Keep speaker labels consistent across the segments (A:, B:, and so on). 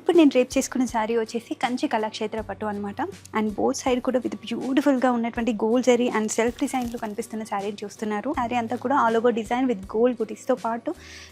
A: ఇప్పుడు నేను డ్రేప్ చేసుకున్న శారీ వచ్చేసి కంచి కళాక్షేత్ర పట్టు అనమాట. అండ్ బోత్ సైడ్ కూడా విత్ బ్యూటిఫుల్గా ఉన్నటువంటి గోల్డ్ జరీ అండ్ సెల్ఫ్ డిజైన్లో కనిపిస్తున్న శారీని చూస్తున్నారు. శారీ అంతా కూడా all over design with gold బుటీస్తో పాటు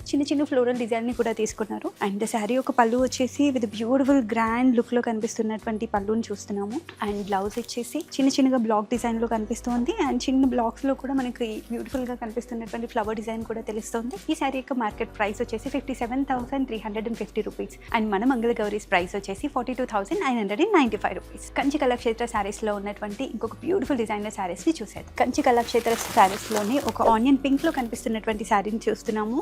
A: చిన్న చిన్న ఫ్లోరల్ డిజైన్ని కూడా తీసుకున్నారు. అండ్ శారీ ఒక పళ్ళు వచ్చేసి విత్ బ్యూటిఫుల్ గ్రాండ్ లుక్లో కనిపిస్తున్నటువంటి పళ్ళుని చూస్తున్నాము. అండ్ బ్లౌజ్ వచ్చేసి చిన్న చిన్నగా బ్లాక్ డిజైన్లో కనిపిస్తుంది. అండ్ చిన్న బ్లాక్స్లో కూడా మనకి బ్యూటిఫుల్గా కనిపిస్తున్నటువంటి ఫ్లవర్ డిజైన్ కూడా తెలుస్తుంది. ఈ శారీ యొక్క మార్కెట్ ప్రైస్ వచ్చేసి 57,350 రూపీస్. అండ్ మన మంగళ గౌరీస్ ప్రైస్ వచ్చేసి 42,995 రూపీస్. కంచి కళాక్షేత్ర శారీస్లో ఉన్నటువంటి ఇంకొక బ్యూటిఫుల్ డిజైనర్ శారీస్ని చూసేది. కంచి కళాక్షేత్ర శారీస్లోని ఒక ఆనియన్ పింక్లో కనిపిస్తున్నటువంటి శారీని చూస్తున్నాము.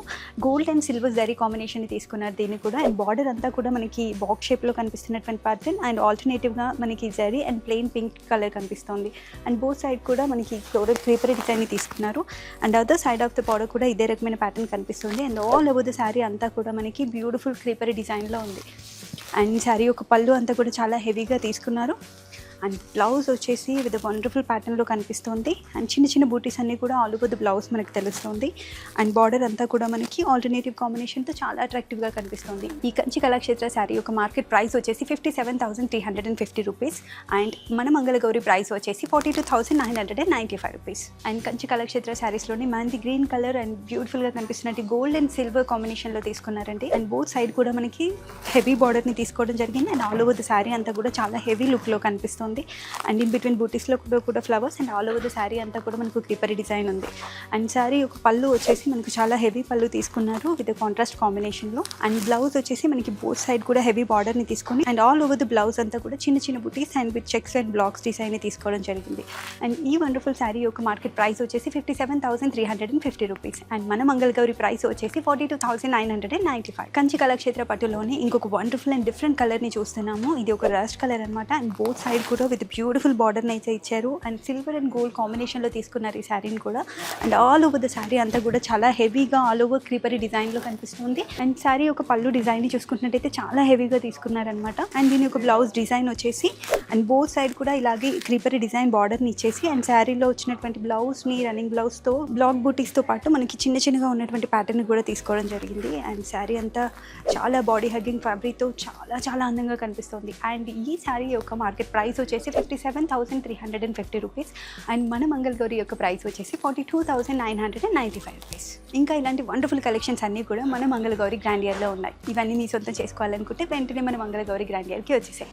A: Gold and silver zari combination తీసుకున్నారు దీన్ని కూడా. అండ్ బార్డర్ అంతా కూడా మనకి బాక్స్ షేప్లో కనిపిస్తున్నటువంటి ప్యాటర్న్ అండ్ ఆల్టర్నేటివ్గా మనకి zari and plain pink colour కనిపిస్తుంది. అండ్ బోత్ సైడ్ కూడా మనకి ఫ్లోరల్ క్రీపర్ డిజైన్ని తీసుకున్నారు. And other side of the border కూడా ఇదే రకమైన ప్యాటర్న్ కనిపిస్తుంది. And all over the sari అంతా కూడా మనకి బ్యూటిఫుల్ క్రీపర్ డిజైన్లో ఉంది. అండ్ శారీ ఒక పళ్ళు అంతా కూడా చాలా హెవీగా తీసుకున్నారు. అండ్ బ్లౌజ్ వచ్చేసి విత్ వండర్ఫుల్ ప్యాటర్న్లో కనిపిస్తుంది. అండ్ చిన్న చిన్న బూటీస్ అన్నీ కూడా ఆల్ ఓవర్ ద బ్లౌజ్ మనకు తెలుస్తుంది. అండ్ బార్డర్ అంతా కూడా మనకి ఆల్టర్నేటివ్ కాంబినేషన్తో చాలా అట్రాక్టివ్గా కనిపిస్తుంది. ఈ కంచి కళాక్షేత్ర శారీ యొక్క మార్కెట్ ప్రైస్ వచ్చేసి 57,350 రూపీస్. అండ్ మన మంగళగౌరి ప్రైస్ వచ్చేసి 42,995 రూపీస్. అండ్ కంచి కళాక్షేత్ర శారీస్లోని మనది గ్రీన్ కలర్ అండ్ బ్యూటిఫుల్గా కనిపిస్తున్నట్టు గోల్డ్ అండ్ సిల్వర్ కాంబినేషన్లో తీసుకున్నారండి. అండ్ బోత్ సైడ్ కూడా మనకి హెవీ బార్డర్ని తీసుకోవడం జరిగింది. And all over the sari అంతా కూడా చాలా హెవీ లుక్లో కనిపిస్తుంది. అండ్ ఇన్ బిట్వీన్ బూటీస్లో కూడా flowers and all over the sari అంతా కూడా మనకు క్రీపరీ డిజైన్ ఉంది. అండ్ శారీ ఒక పళ్ళు వచ్చేసి మనకు చాలా హెవీ పళ్ళు తీసుకున్నారు విత్ కాంట్రాస్ట్ కాంబినేషన్లో. అండ్ బ్లౌజ్ వచ్చేసి మనకి బోత్ సైడ్ కూడా హెవీ బార్డర్ని తీసుకొని and all over the blouse అంతా కూడా చిన్న చిన్న బూటీస్ and with checks and blocks డిజైన్ని తీసుకోవడం జరిగింది. అండ్ ఈ వండర్ఫుల్ శారీ యొక్క మార్కెట్ ప్రైస్ వచ్చేసి 57,350 రూపీస్. అండ్ మన మంగళగౌరి ప్రైస్ వచ్చేసి 42,995. కంచి కళాక్షేత్ర పట్టులోనే ఇంకొక వండర్ఫుల్ అండ్ డిఫరెంట్ కలర్ని చూస్తున్నాము. ఇది ఒక రస్ట్ కలర్ అనమాట. అండ్ బోత్ సైడ్ కూడా విత్ బ్యూటిఫుల్ బార్డర్ని అయితే ఇచ్చారు. అండ్ సిల్వర్ అండ్ గోల్డ్ కాంబినేషన్లో తీసుకున్నారు ఈ శారీని కూడా. And all over the sari అంతా కూడా చాలా హెవీగా ఆల్ ఓవర్ క్రీపరీ డిజైన్లో కనిపిస్తుంది. అండ్ శారీ ఒక పళ్ళు డిజైన్ని చూసుకున్నట్టయితే చాలా హెవీగా తీసుకున్నారనమాట. అండ్ దీని యొక్క బ్లౌజ్ డిజైన్ వచ్చేసి అండ్ బోత్ సైడ్ కూడా ఇలాగే క్రీపరీ డిజైన్ బార్డర్ని ఇచ్చేసి అండ్ శారీలో వచ్చినటువంటి బ్లౌజ్ని రన్నింగ్ బ్లౌజ్తో బ్లాక్ బూటీస్తో పాటు మనకి చిన్న చిన్నగా ఉన్నటువంటి ప్యాటర్న్ కూడా తీసుకోవడం జరిగింది. అండ్ శారీ అంతా చాలా బాడీ హగ్గింగ్ ఫ్యాబ్రిక్తో చాలా చాలా అందంగా కనిపిస్తుంది. అండ్ ఈ శారీ యొక్క మార్కెట్ ప్రైస్ వచ్చేసి 57,350 రూపీస్. అండ్ మన మంగళగౌరి యొక్క ప్రైస్ వచ్చేసి 42,995 రూపీస్. ఇంకా ఇలాంటి వండర్ఫుల్ కలెక్షన్స్ అన్నీ కూడా మన మంగళగౌరి గ్రాండ్ ఇయర్లో ఉన్నాయి. ఇవన్నీ మీ సొంతం చేసుకోవాలనుకుంటే వెంటనే మన మంగళగౌరి గ్రాండ్ ఇయర్కి వచ్చేసాయి.